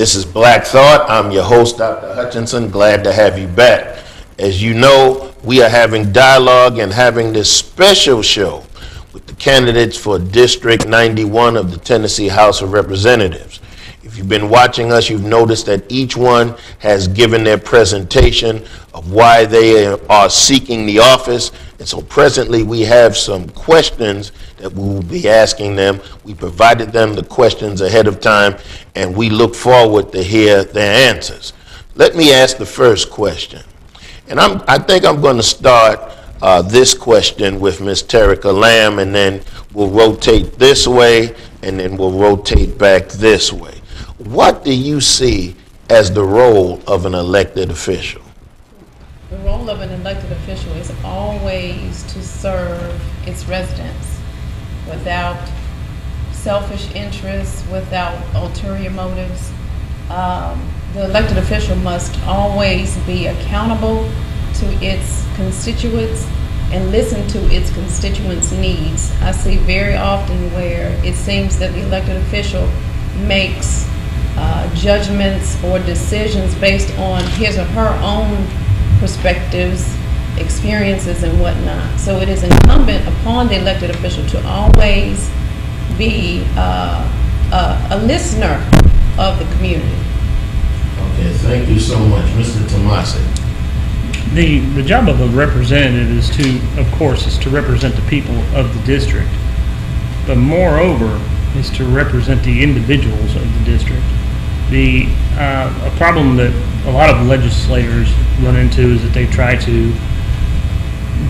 This is Black Thought. I'm your host, Dr. Hutchinson. Glad to have you back. As you know, we are having dialogue and having this special show with the candidates for District 91 of the Tennessee House of Representatives. If you've been watching us, you've noticed that each one has given their presentation of why they are seeking the office. And so presently we have some questions that we will be asking them. We provided them the questions ahead of time, and we look forward to hear their answers. Let me ask the first question. And I think I'm going to start this question with Ms. Terica Lamb, and then we'll rotate this way, and then we'll rotate back this way. What do you see as the role of an elected official? The role of an elected official is always to serve its residents without selfish interests, without ulterior motives. The elected official must always be accountable to its constituents and listen to its constituents' needs. I see very often where it seems that the elected official makes judgments or decisions based on his or her own perspectives, experiences, and whatnot. So it is incumbent upon the elected official to always be a listener of the community. Okay, thank you so much. Mr. Tomasi. The job of a representative is of course, to represent the people of the district, but moreover is to represent the individuals of the district. A problem that a lot of legislators run into is that they try to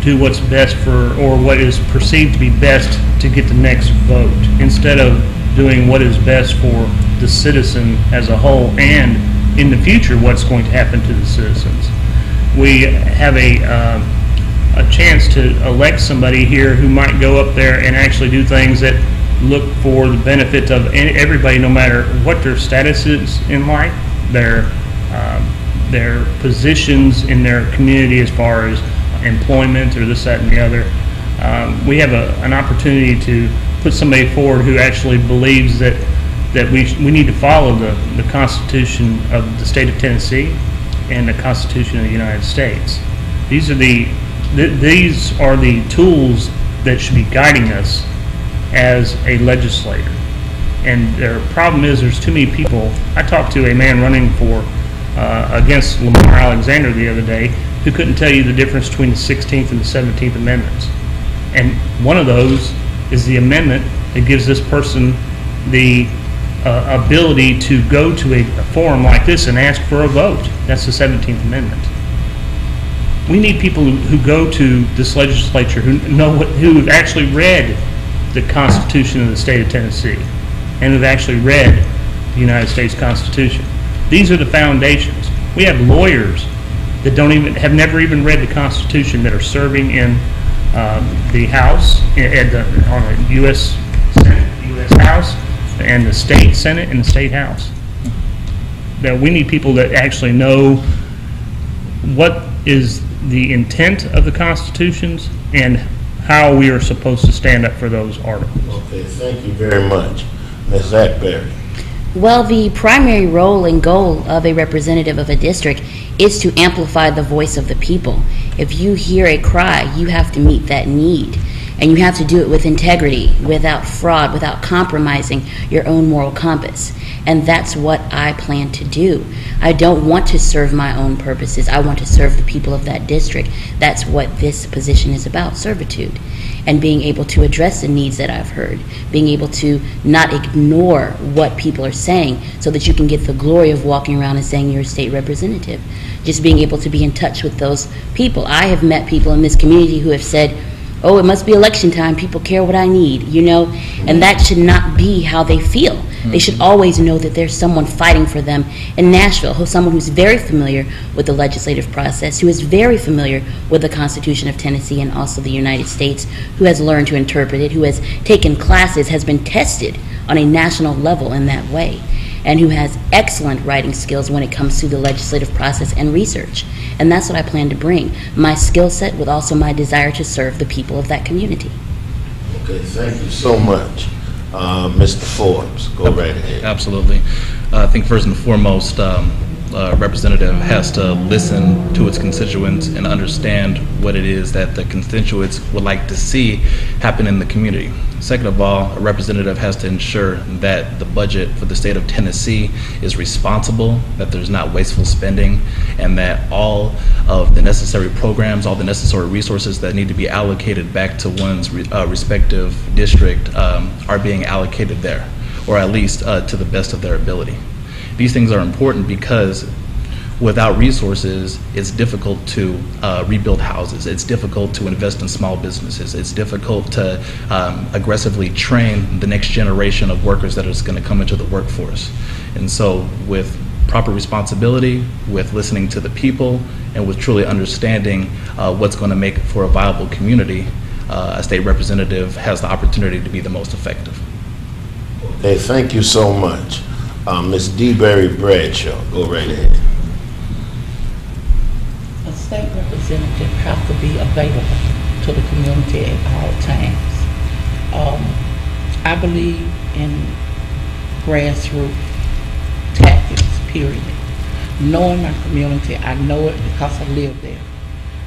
do what's best or what is perceived to be best to get the next vote, instead of doing what is best for the citizen as a whole, and in the future what's going to happen to the citizens. We have a chance to elect somebody here who might go up there and actually do things that look for the benefit of everybody, no matter what their status is in life, their positions in their community as far as employment or this, that, and the other. We have an opportunity to put somebody forward who actually believes that we need to follow the Constitution of the state of Tennessee and the Constitution of the United States. These are the tools that should be guiding us as a legislator. And their problem is there's too many people. I talked to a man running for against Lamar Alexander the other day who couldn't tell you the difference between the 16th and the 17th Amendments. And one of those is the amendment that gives this person the ability to go to a forum like this and ask for a vote. That's the 17th Amendment. We need people who go to this legislature who've actually read the Constitution of the state of Tennessee and who've actually read the United States Constitution. These are the foundations. We have lawyers that have never even read the Constitution that are serving in the House, on the U.S. Senate, the U.S. House, and the state Senate and the state House. That we need people that actually know what is the intent of the Constitutions and how we are supposed to stand up for those articles. Okay, thank you very much. Ms. DeBerry. Well, the primary role and goal of a representative of a district is to amplify the voice of the people. If you hear a cry, you have to meet that need. And you have to do it with integrity, without fraud, without compromising your own moral compass. And that's what I plan to do. I don't want to serve my own purposes. I want to serve the people of that district. That's what this position is about, servitude. And being able to address the needs that I've heard. Being able to not ignore what people are saying so that you can get the glory of walking around and saying you're a state representative. Just being able to be in touch with those people. I have met people in this community who have said, oh, it must be election time, people care what I need, and that should not be how they feel. They should always know that there's someone fighting for them in Nashville, someone who's very familiar with the legislative process, who is very familiar with the Constitution of Tennessee and also the United States, who has learned to interpret it, who has taken classes, has been tested on a national level in that way, and who has excellent writing skills when it comes to the legislative process and research. And that's what I plan to bring, my skill set with also my desire to serve the people of that community. Okay, thank you so much. Mr. Forbes, go right ahead. Absolutely. I think first and foremost, representative has to listen to its constituents and understand what it is that the constituents would like to see happen in the community. Second of all, a representative has to ensure that the budget for the state of Tennessee is responsible, that there's not wasteful spending, and that all of the necessary programs, all the necessary resources that need to be allocated back to one's respective district are being allocated there, or at least to the best of their ability. These things are important because without resources, it's difficult to rebuild houses. It's difficult to invest in small businesses. It's difficult to aggressively train the next generation of workers that is going to come into the workforce. And so with proper responsibility, with listening to the people, and with truly understanding what's going to make for a viable community, a state representative has the opportunity to be the most effective. Okay, thank you so much. Ms. DeBerry Bradshaw, go right ahead. A state representative has to be available to the community at all times. I believe in grassroots tactics, period. Knowing my community, I know it because I live there.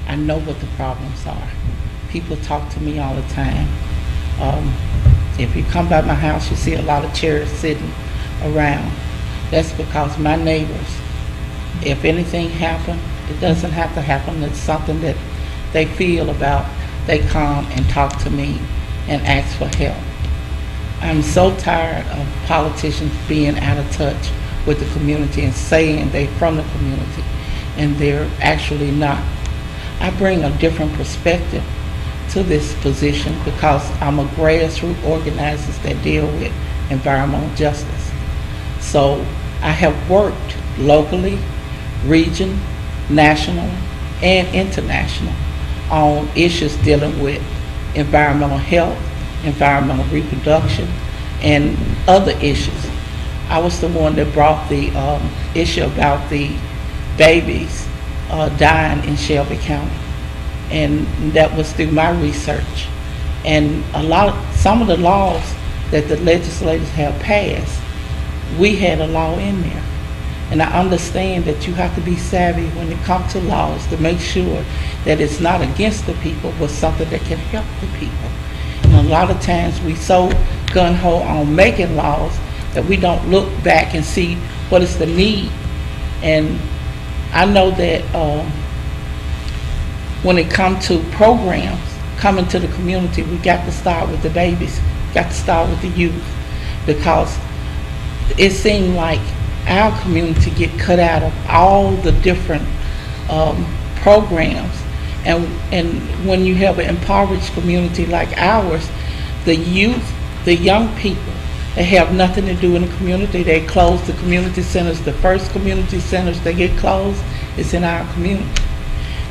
I know what the problems are. People talk to me all the time. If you come by my house, you see a lot of chairs sitting around. That's because my neighbors, if anything happens, it doesn't have to happen. It's something that they feel about. They come and talk to me and ask for help. I'm so tired of politicians being out of touch with the community and saying they're from the community and they're actually not. I bring a different perspective to this position because I'm a grassroots organizer that deal with environmental justice. So I have worked locally, region, national, and international on issues dealing with environmental health, environmental reproduction, and other issues. I was the one that brought the issue about the babies dying in Shelby County, and that was through my research. And some of the laws that the legislators have passed, we had a law in there. And I understand that you have to be savvy when it comes to laws to make sure that it's not against the people, but something that can help the people. And a lot of times we so gung-ho on making laws that we don't look back and see what is the need. And I know that when it comes to programs coming to the community, we got to start with the babies, got to start with the youth, because it seemed like our community get cut out of all the different programs. And when you have an impoverished community like ours, the youth, the young people, they have nothing to do in the community. They close the community centers. The first community centers that get closed is in our community.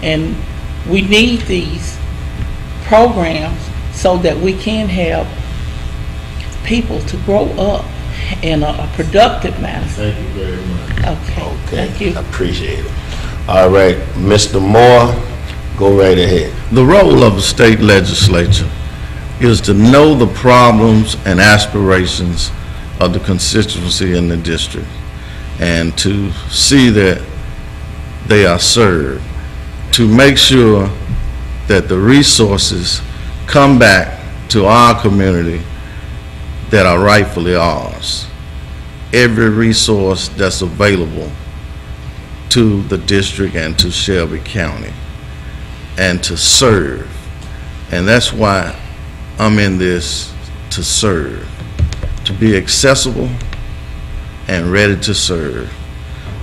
And we need these programs so that we can have people to grow up in a productive manner. Thank you very much. Okay. Thank you. I appreciate it. All right, Mr. Moore, go right ahead. The role of the state legislature is to know the problems and aspirations of the constituency in the district and to see that they are served, to make sure that the resources come back to our community that are rightfully ours. Every resource that's available to the district and to Shelby County, and to serve. And that's why I'm in this, to serve, to be accessible and ready to serve.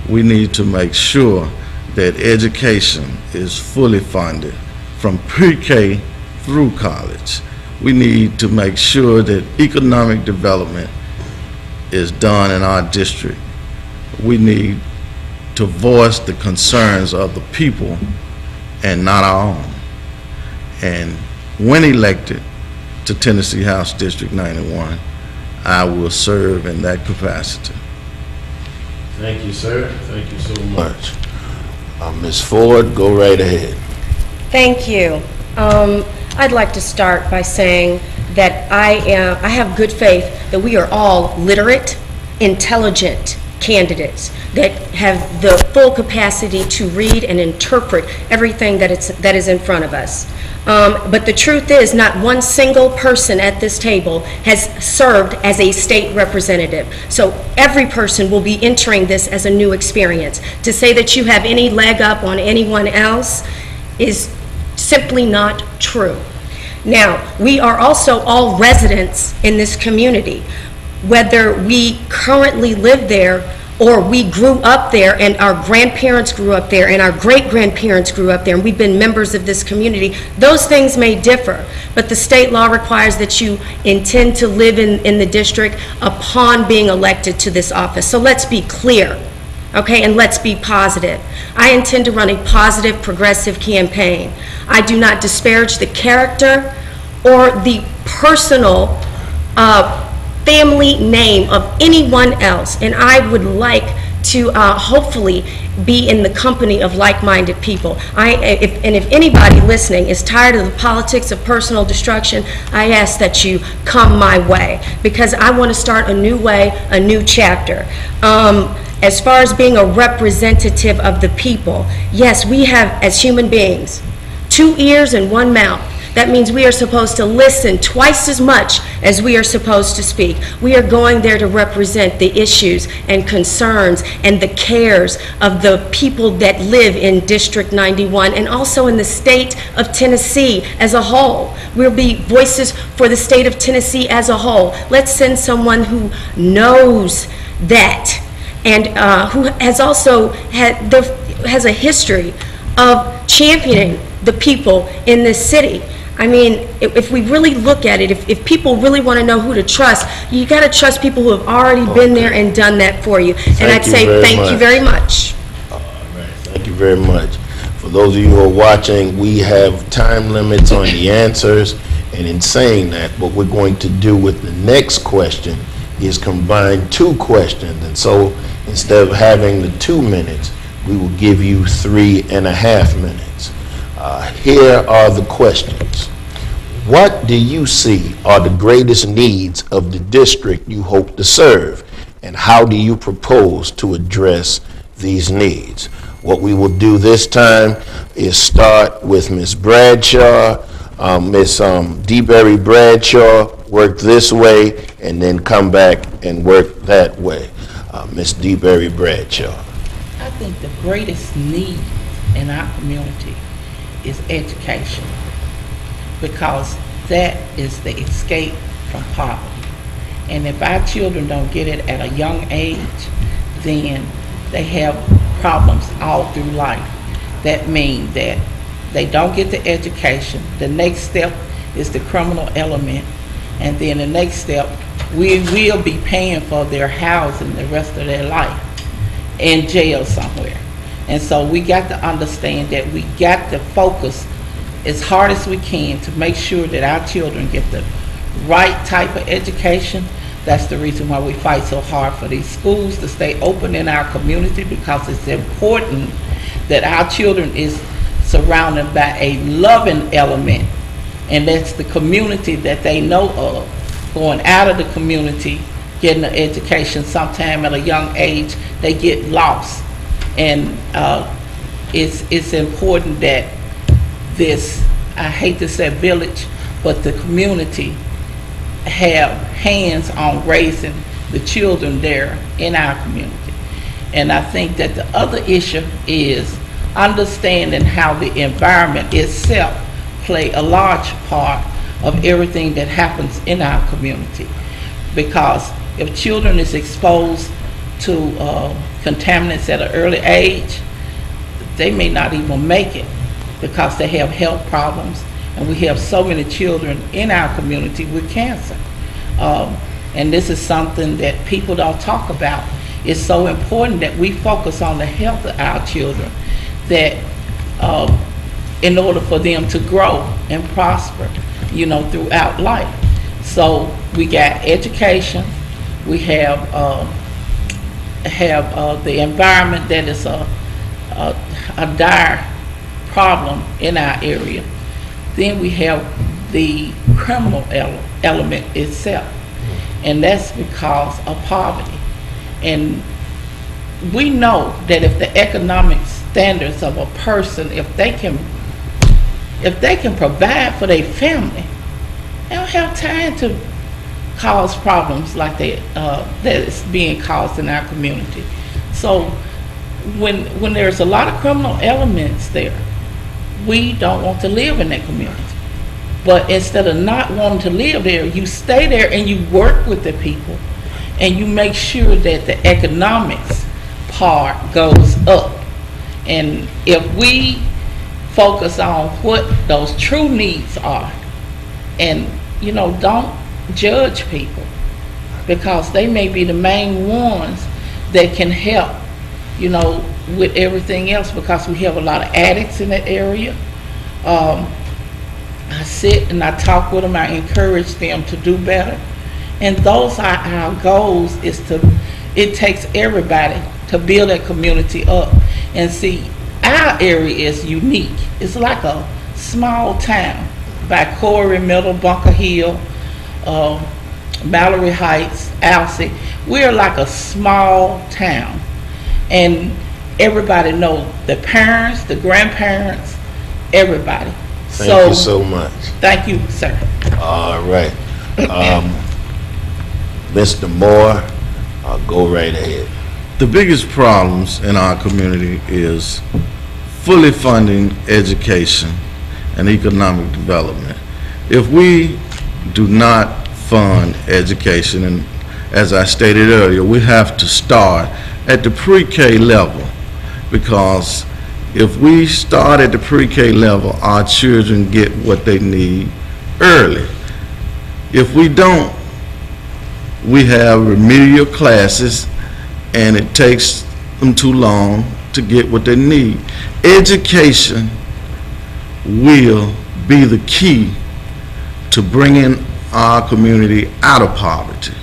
We need to make sure that education is fully funded from pre-K through college. We need to make sure that economic development is done in our district. We need to voice the concerns of the people and not our own. And when elected to Tennessee House District 91, I will serve in that capacity. Thank you, sir. Thank you so much. Ms. Ford, go right ahead. Thank you. I'd like to start by saying that I have good faith that we are all literate, intelligent candidates that have the full capacity to read and interpret everything that is in front of us. But the truth is, not one single person at this table has served as a state representative. So every person will be entering this as a new experience. To say that you have any leg up on anyone else is simply not true. Now, we are also all residents in this community. Whether we currently live there or we grew up there and our grandparents grew up there and our great-grandparents grew up there and we've been members of this community, those things may differ. But the state law requires that you intend to live in the district upon being elected to this office. So let's be clear, okay, and let's be positive. I intend to run a positive, progressive campaign. I do not disparage the character or the personal family name of anyone else, and I would like to hopefully be in the company of like-minded people. If anybody listening is tired of the politics of personal destruction, I ask that you come my way, because I want to start a new way, a new chapter. As far as being a representative of the people, yes, we have, as human beings, 2 ears and 1 mouth. That means we are supposed to listen twice as much as we are supposed to speak. We are going there to represent the issues and concerns and the cares of the people that live in District 91 and also in the state of Tennessee as a whole. We'll be voices for the state of Tennessee as a whole. Let's send someone who knows that and who has also has a history of championing the people in this city. I mean, if we really look at it, if people really want to know who to trust, you got to trust people who have already been there and done that for you. And I'd say thank you very much. All right, thank you very much. For those of you who are watching, we have time limits on the answers, and in saying that, what we're going to do with the next question is combine 2 questions. And so instead of having the 2 minutes, we will give you 3.5 minutes. Here are the questions. What do you see are the greatest needs of the district you hope to serve, and how do you propose to address these needs? What we will do this time is start with Ms. Bradshaw, Ms. DeBerry Bradshaw, work this way, and then come back and work that way. Ms. DeBerry Bradshaw. I think the greatest need in our community is education, because that is the escape from poverty. And if our children don't get it at a young age, then they have problems all through life. That means that they don't get the education. The next step is the criminal element, and then the next step, we will be paying for their housing the rest of their life in jail somewhere. And so we got to understand that we got to focus as hard as we can to make sure that our children get the right type of education. That's the reason why we fight so hard for these schools to stay open in our community, because it's important that our children is surrounded by a loving element, and that's the community that they know of. Going out of the community, getting an education sometime at a young age, they get lost. And it's important that this, I hate to say village, but the community have hands on raising the children there in our community. And I think that the other issue is understanding how the environment itself play a large part of everything that happens in our community. Because if children is exposed to contaminants at an early age, they may not even make it because they have health problems. And we have so many children in our community with cancer. And this is something that people don't talk about. It's so important that we focus on the health of our children, that in order for them to grow and prosper, you know, throughout life. So we got education, we have the environment that is a dire problem in our area. Then we have the criminal element itself. And that's because of poverty. And we know that if the economic standards of a person, if they can provide for their family, they don't have time to cause problems like that is being caused in our community. So when there's a lot of criminal elements there, we don't want to live in that community. But instead of not wanting to live there, you stay there and you work with the people and you make sure that the economics part goes up. And if we focus on what those true needs are, and don't judge people, because they may be the main ones that can help with everything else, because we have a lot of addicts in that area. I sit and I talk with them, I encourage them to do better, and those are our goals. It takes everybody to build that community up. And see, our area is unique. It's like a small town by Corey, Middle, Bunker Hill, Mallory Heights, Alsea. We're like a small town, and everybody knows the parents, the grandparents, everybody. Thank you so much. Thank you, sir. All right. Mr. Moore, go right ahead. The biggest problems in our community is fully funding education and economic development. If we do not fund education, and as I stated earlier, we have to start at the pre-K level, because if we start at the pre-K level, our children get what they need early. If we don't, we have remedial classes and it takes them too long to get what they need. Education will be the key to bringing our community out of poverty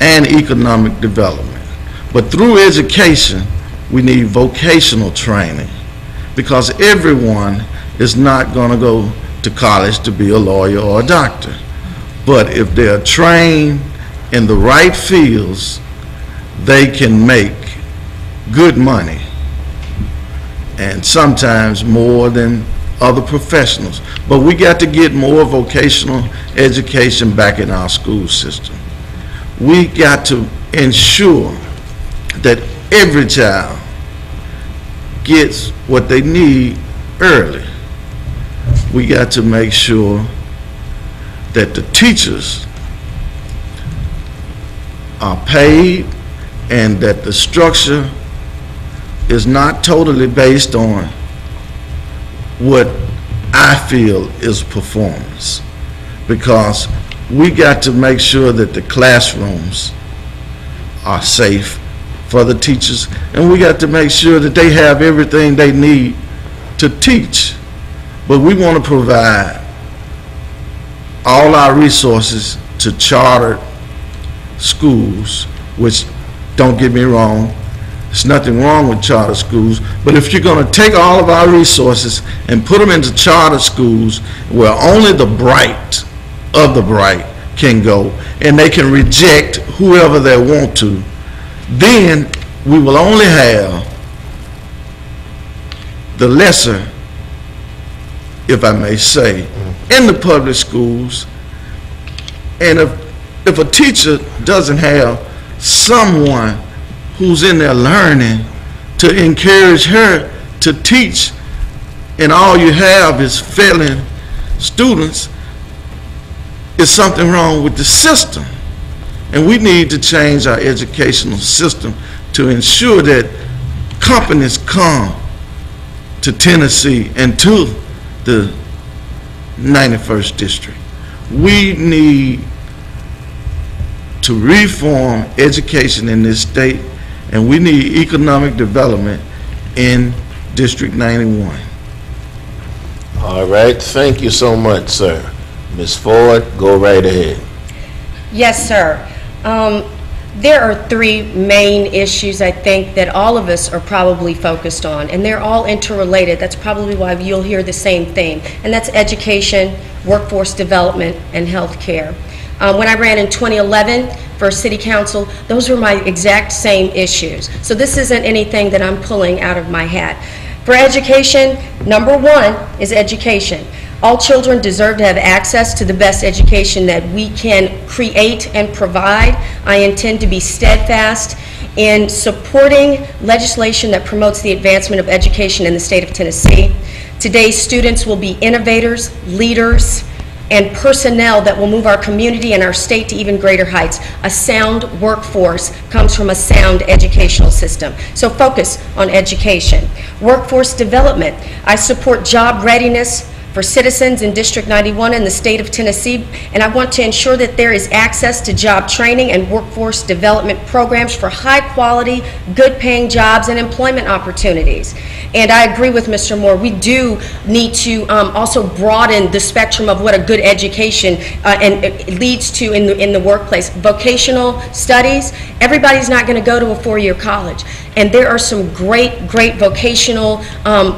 and economic development. But through education, we need vocational training, because everyone is not going to go to college to be a lawyer or a doctor. But if they're trained in the right fields, they can make good money, and sometimes more than other professionals. But we got to get more vocational education back in our school system. We got to ensure that every child gets what they need early. We got to make sure that the teachers are paid and that the structure is not totally based on what I feel is performance, because we got to make sure that the classrooms are safe for the teachers, and we got to make sure that they have everything they need to teach. But we want to provide all our resources to chartered schools, which, don't get me wrong, there's nothing wrong with charter schools, but if you're going to take all of our resources and put them into charter schools where only the bright of the bright can go, and they can reject whoever they want to, then we will only have the lesser, if I may say, in the public schools. And if a teacher doesn't have someone who's in there learning to encourage her to teach, and all you have is failing students, is something wrong with the system. And we need to change our educational system to ensure that companies come to Tennessee and to the 91st District. We need to reform education in this state, and we need economic development in District 91. All right, thank you so much, sir. Ms. Ford, go right ahead. Yes, sir. There are three main issues, I think, that all of us are probably focused on, and they're all interrelated. That's probably why you'll hear the same theme, and that's education, workforce development, and health care. When I ran in 2011 for City Council, those were my exact same issues. So this isn't anything that I'm pulling out of my hat. For education, number one is education. All children deserve to have access to the best education that we can create and provide. I intend to be steadfast in supporting legislation that promotes the advancement of education in the state of Tennessee. Today's students will be innovators, leaders, and personnel that will move our community and our state to even greater heights. A sound workforce comes from a sound educational system. So focus on education. Workforce development. I support job readiness for citizens in District 91 in the state of Tennessee, and I want to ensure that there is access to job training and workforce development programs for high-quality, good-paying jobs and employment opportunities. And I agree with Mr. Moore. We do need to also broaden the spectrum of what a good education and it leads to in the workplace. Vocational studies, everybody's not going to go to a four-year college. And there are some great vocational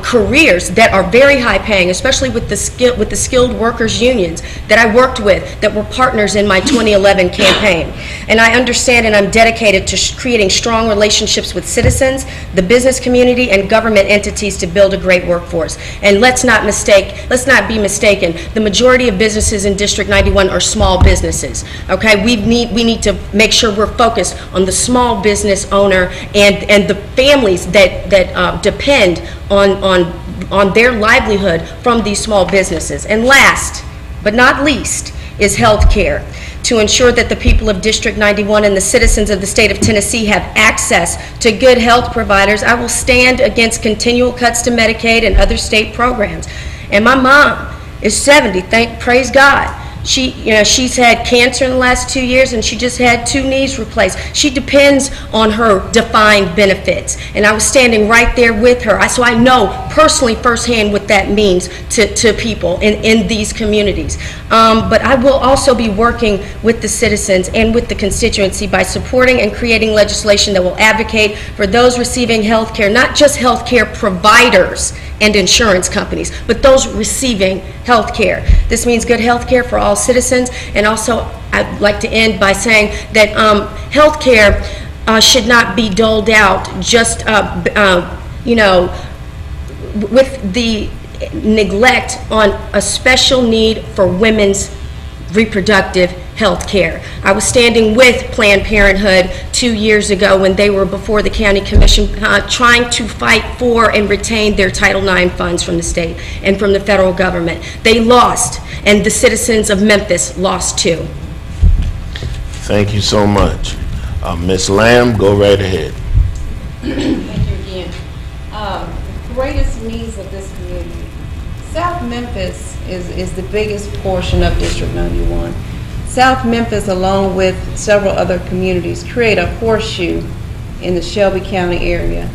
careers that are very high-paying, especially with the skilled workers unions that I worked with, that were partners in my 2011 campaign. And I understand, and I'm dedicated to creating strong relationships with citizens, the business community, and government entities to build a great workforce. And let's not be mistaken. The majority of businesses in District 91 are small businesses. Okay, we need to make sure we're focused on the small business owner and the families that depend on their livelihood from these small businesses. And last but not least is health care, to ensure that the people of District 91 and the citizens of the state of Tennessee have access to good health providers. I will stand against continual cuts to Medicaid and other state programs. And my mom is 70, praise God. She's had cancer in the last 2 years, and she just had 2 knees replaced. She depends on her defined benefits, and I was standing right there with her. So I know personally firsthand what that means to people in these communities. But I will also be working with the citizens and with the constituency by supporting and creating legislation that will advocate for those receiving health care, not just health care providers and insurance companies, but those receiving health care. This means good health care for all citizens, and also I'd like to end by saying that health care should not be doled out just, with the neglect on a special need for women's reproductive health care. I was standing with Planned Parenthood 2 years ago when they were before the county commission trying to fight for and retain their Title IX funds from the state and from the federal government. They lost, and the citizens of Memphis lost too. Thank you so much. Ms. Lamb, go right ahead. Thank you again. Greatest needs of this community. South Memphis is the biggest portion of District 91. South Memphis, along with several other communities, create a horseshoe in the Shelby County area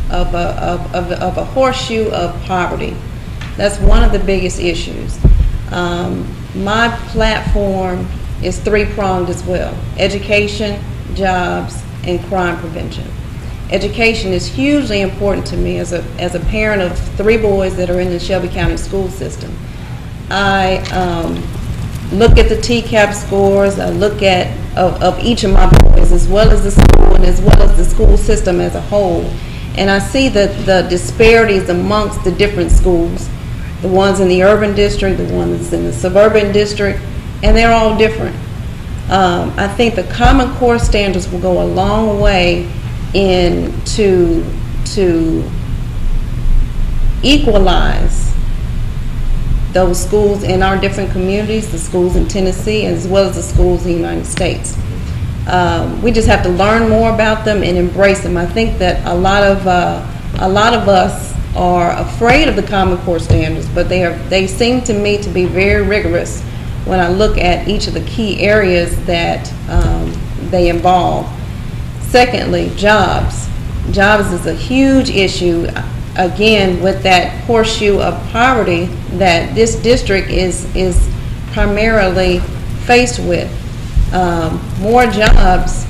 of a horseshoe of poverty. That's one of the biggest issues. My platform is three-pronged as well: education, jobs, and crime prevention. Education is hugely important to me as a parent of 3 boys that are in the Shelby County school system. I look at the TCAP scores. I look at of each of my boys, as well as the school and as well as the school system as a whole, and I see the disparities amongst the different schools, the ones in the urban district, the ones in the suburban district, and they're all different. I think the Common Core standards will go a long way to equalize those schools in our different communities, the schools in Tennessee as well as the schools in the United States. We just have to learn more about them and embrace them. I think that a lot of us are afraid of the Common Core standards, but they seem to me to be very rigorous when I look at each of the key areas that they involve. Secondly, jobs. Jobs is a huge issue, again, with that horseshoe of poverty that this district is primarily faced with. More jobs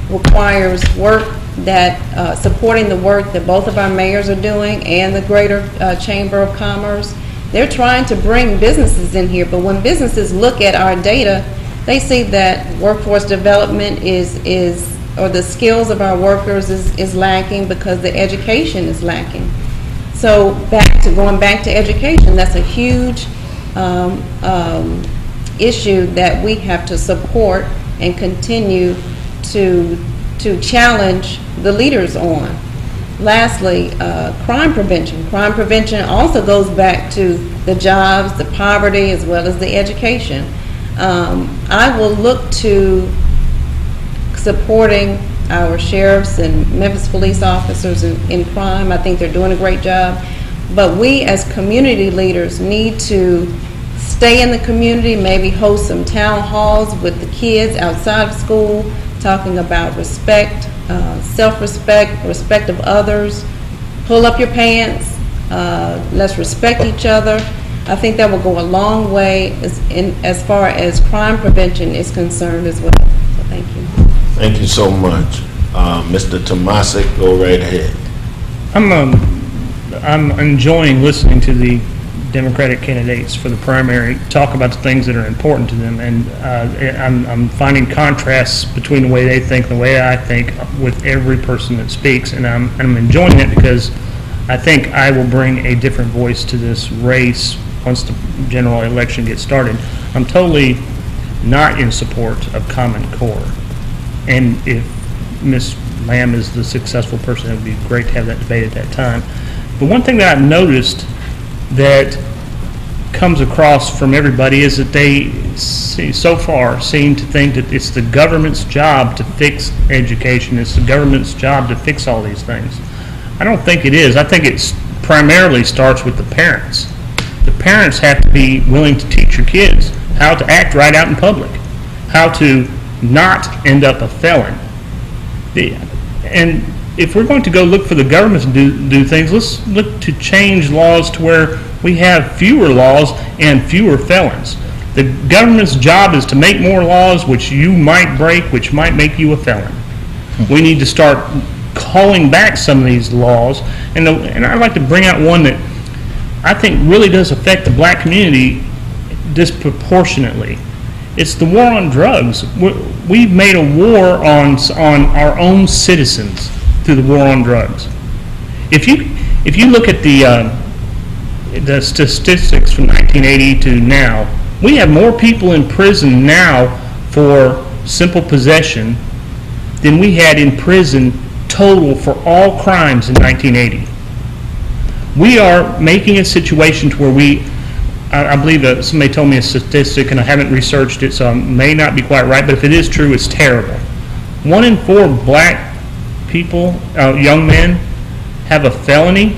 requires work that, supporting the work that both of our mayors are doing and the Greater Chamber of Commerce. They're trying to bring businesses in here, but when businesses look at our data, they see that workforce development or the skills of our workers is lacking because the education is lacking. So going back to education, that's a huge issue that we have to support and continue to challenge the leaders on. Lastly, crime prevention. Crime prevention also goes back to the jobs, the poverty, as well as the education. I will look to supporting our sheriffs and Memphis police officers in crime. I think they're doing a great job. But we as community leaders need to stay in the community, maybe host some town halls with the kids outside of school, talking about respect, self-respect, respect of others. Pull up your pants. Let's respect each other. I think that will go a long way as far as crime prevention is concerned as well. So thank you. Thank you so much. Mr. Tomasic, go right ahead. I'm enjoying listening to the Democratic candidates for the primary talk about the things that are important to them, and I'm finding contrasts between the way they think and the way I think with every person that speaks, and I'm enjoying it because I think I will bring a different voice to this race once the general election gets started. I'm totally not in support of Common Core, and if Ms. Lamb is the successful person, it would be great to have that debate at that time. But one thing that I've noticed that comes across from everybody is that they so far seem to think that it's the government's job to fix education, it's the government's job to fix all these things. I don't think it is. I think it primarily starts with the parents. The parents have to be willing to teach your kids how to act right out in public, how to not end up a felon. And if we're going to go look for the government to do things, let's look to change laws to where we have fewer laws and fewer felons. The government's job is to make more laws which you might break, which might make you a felon. We need to start calling back some of these laws, and I'd like to bring out one that I think really does affect the black community disproportionately. It's the war on drugs. We've made a war on our own citizens through the war on drugs. If you look at the statistics from 1980 to now, we have more people in prison now for simple possession than we had in prison total for all crimes in 1980. We are making a situation to where I believe that somebody told me a statistic, and I haven't researched it, so I may not be quite right, but if it is true, it's terrible. 1 in 4 black people, young men, have a felony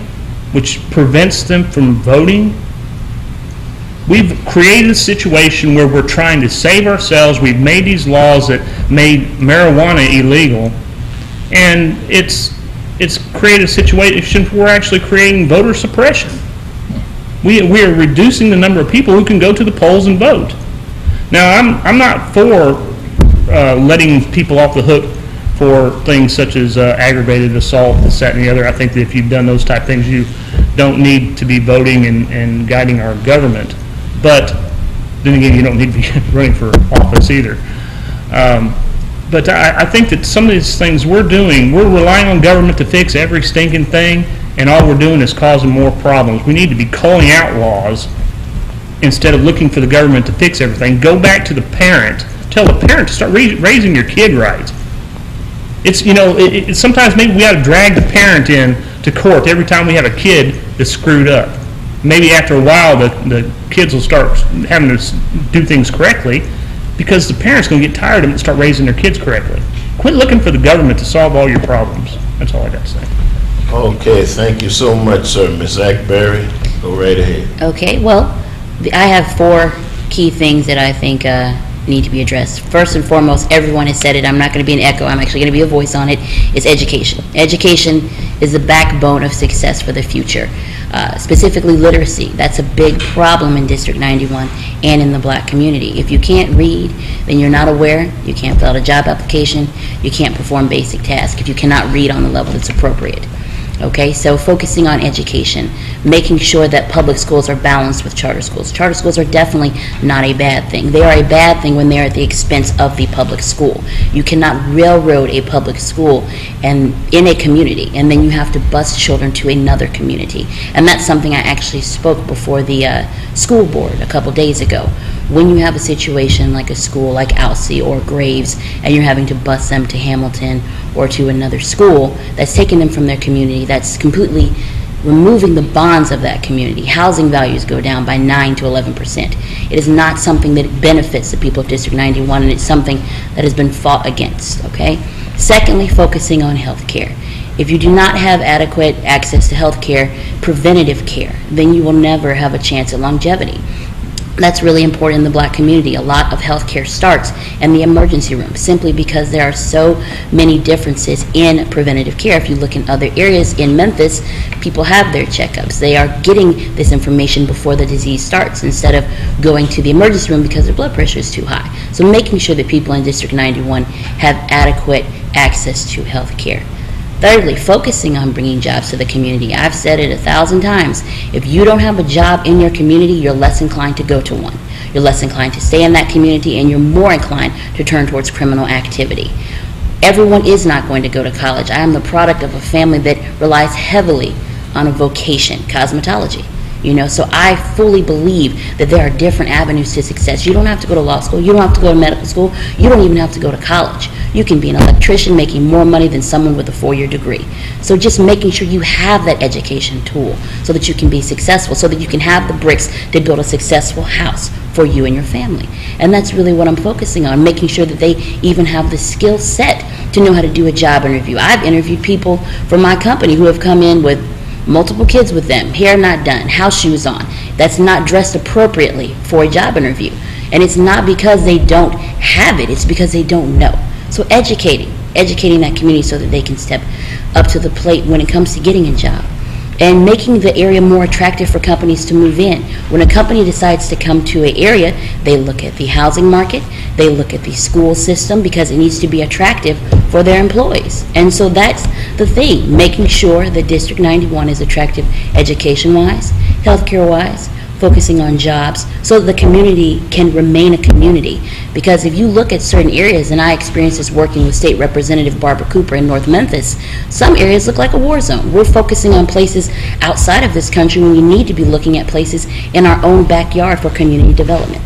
which prevents them from voting. We've created a situation where we're trying to save ourselves. We've made these laws that made marijuana illegal, and it's created a situation where we're actually creating voter suppression. We are reducing the number of people who can go to the polls and vote. Now, I'm not for letting people off the hook for things such as aggravated assault, this, that, and the other. I think that if you've done those type of things, you don't need to be voting and guiding our government. But then again, you don't need to be running for office either. But I think that some of these things we're relying on government to fix every stinking thing, and all we're doing is causing more problems. We need to be calling out laws instead of looking for the government to fix everything. Go back to the parent. Tell the parent to start raising your kid right. It's, sometimes maybe we ought to drag the parent in to court every time we have a kid that's screwed up. Maybe after a while the kids will start having to do things correctly because the parent's going to get tired of them and start raising their kids correctly. Quit looking for the government to solve all your problems. That's all I got to say. Okay, thank you so much, sir. Ms. Ackberry, go right ahead. Okay, well, I have 4 key things that I think need to be addressed. First and foremost, everyone has said it. I'm not going to be an echo. I'm actually going to be a voice on it. It's education. Education is the backbone of success for the future. Specifically literacy. That's a big problem in District 91 and in the black community. If you can't read, then you're not aware, you can't fill out a job application, you can't perform basic tasks if you cannot read on the level that's appropriate. Okay, so focusing on education, making sure that public schools are balanced with charter schools. Charter schools are definitely not a bad thing. They are a bad thing when they're at the expense of the public school. You cannot railroad a public school and in a community, and then you have to bus children to another community. And that's something I actually spoke before the school board a couple days ago. When you have a situation like a school like Alsea or Graves, and you're having to bus them to Hamilton or to another school, that's taking them from their community, that's completely removing the bonds of that community. Housing values go down by 9 to 11%. It is not something that benefits the people of District 91, and it's something that has been fought against, okay? Secondly, focusing on health care. If you do not have adequate access to health care, preventative care, then you will never have a chance at longevity. That's really important in the black community. A lot of healthcare starts in the emergency room simply because there are so many differences in preventative care. If you look in other areas in Memphis, people have their checkups. They are getting this information before the disease starts instead of going to the emergency room because their blood pressure is too high. So making sure that people in District 91 have adequate access to health care. Thirdly, focusing on bringing jobs to the community. I've said it 1,000 times. If you don't have a job in your community, you're less inclined to go to one. You're less inclined to stay in that community, and you're more inclined to turn towards criminal activity. Everyone is not going to go to college. I am the product of a family that relies heavily on a vocation, cosmetology. So I fully believe that there are different avenues to success. You don't have to go to law school. You don't have to go to medical school. You don't even have to go to college. You can be an electrician making more money than someone with a 4-year degree. So just making sure you have that education tool so that you can be successful, so that you can have the bricks to build a successful house for you and your family. And that's really what I'm focusing on, making sure that they even have the skill set to know how to do a job interview. I've interviewed people from my company who have come in with multiple kids with them, hair not done, house shoes on, that's not dressed appropriately for a job interview. And it's not because they don't have it, it's because they don't know. So educating that community so that they can step up to the plate when it comes to getting a job. And making the area more attractive for companies to move in. When a company decides to come to an area, they look at the housing market, they look at the school system, because it needs to be attractive for their employees. And so that's the thing, making sure that District 91 is attractive education-wise, healthcare-wise, focusing on jobs, so that the community can remain a community. Because if you look at certain areas, and I experienced this working with State Representative Barbara Cooper in North Memphis, some areas look like a war zone. We're focusing on places outside of this country when we need to be looking at places in our own backyard for community development.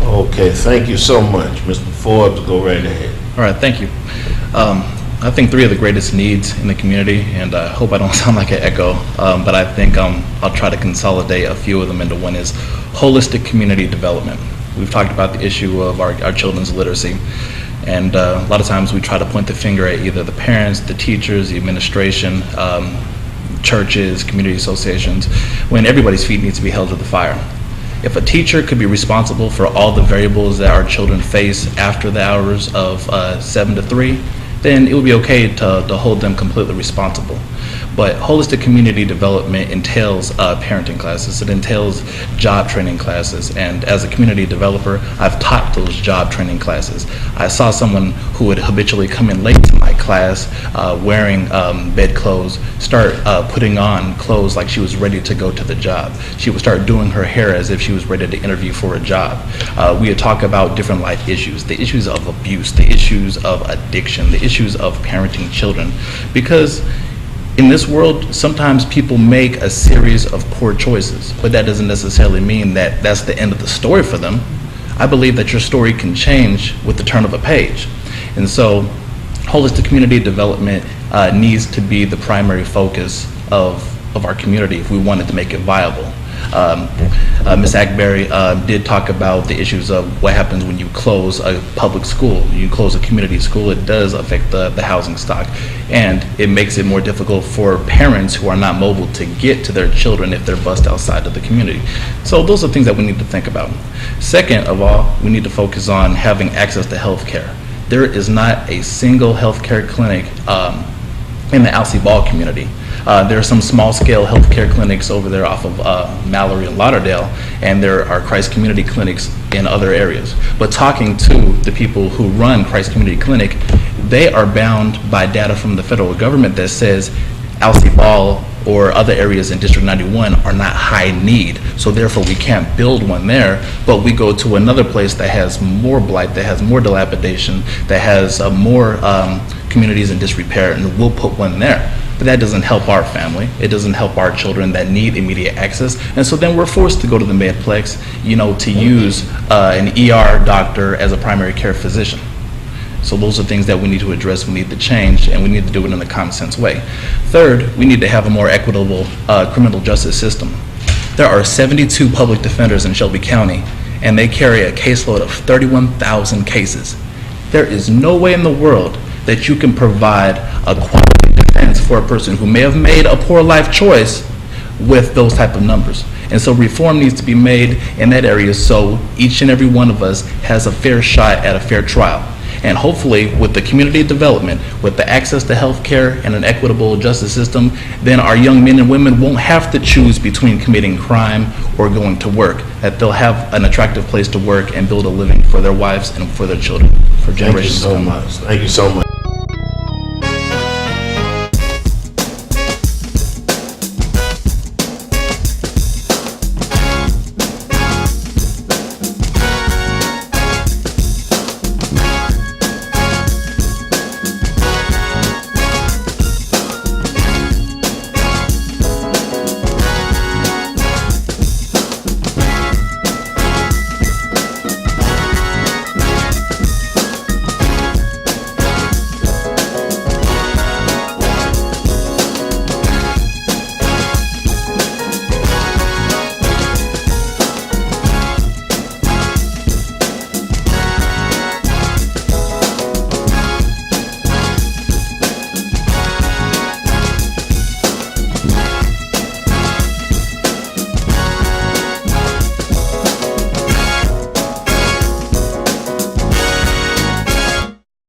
Okay, thank you so much. Mr. Forbes, go right ahead. All right, thank you. I think 3 of the greatest needs in the community, and I hope I don't sound like an echo, but I think I'll try to consolidate a few of them into one, is holistic community development. We've talked about the issue of our children's literacy, and a lot of times we try to point the finger at either the parents, the teachers, the administration, churches, community associations, when everybody's feet needs to be held to the fire. If a teacher could be responsible for all the variables that our children face after the hours of 7 to 3, then it would be okay to hold them completely responsible. But holistic community development entails parenting classes. It entails job training classes. And as a community developer, I've taught those job training classes. I saw someone who would habitually come in late to my class wearing bed clothes, start putting on clothes like she was ready to go to the job. She would start doing her hair as if she was ready to interview for a job. We would talk about different life issues, the issues of abuse, the issues of addiction, the issues of parenting children. Because in this world, sometimes people make a series of poor choices, but that doesn't necessarily mean that that's the end of the story for them. I believe that your story can change with the turn of a page. And so holistic community development needs to be the primary focus of our community if we wanted to make it viable. Ms. Agberry did talk about the issues of what happens when you close a public school, you close a community school. It does affect the housing stock, and it makes it more difficult for parents who are not mobile to get to their children if they're bused outside of the community. So those are things that we need to think about. Second of all, we need to focus on having access to health care. There is not a single healthcare clinic in the Alcee Ball community. There are some small-scale healthcare clinics over there off of Mallory and Lauderdale, and there are Christ Community Clinics in other areas. But talking to the people who run Christ Community Clinic, they are bound by data from the federal government that says Alcee Ball or other areas in District 91 are not high need, so therefore we can't build one there, but we go to another place that has more blight, that has more dilapidation, that has more communities in disrepair, and we'll put one there. But that doesn't help our family. It doesn't help our children that need immediate access, and so then we're forced to go to the Medplex, you know, to use an ER doctor as a primary care physician. So those are things that we need to address, we need to change, and we need to do it in a common sense way. Third, we need to have a more equitable criminal justice system. There are 72 public defenders in Shelby County, and they carry a caseload of 31,000 cases. There is no way in the world that you can provide a quality defense for a person who may have made a poor life choice with those type of numbers. And so reform needs to be made in that area so each and every one of us has a fair shot at a fair trial. And hopefully, with the community development, with the access to health care and an equitable justice system, then our young men and women won't have to choose between committing crime or going to work, that they'll have an attractive place to work and build a living for their wives and for their children, for generations to come. Thank you so much. Thank you so much.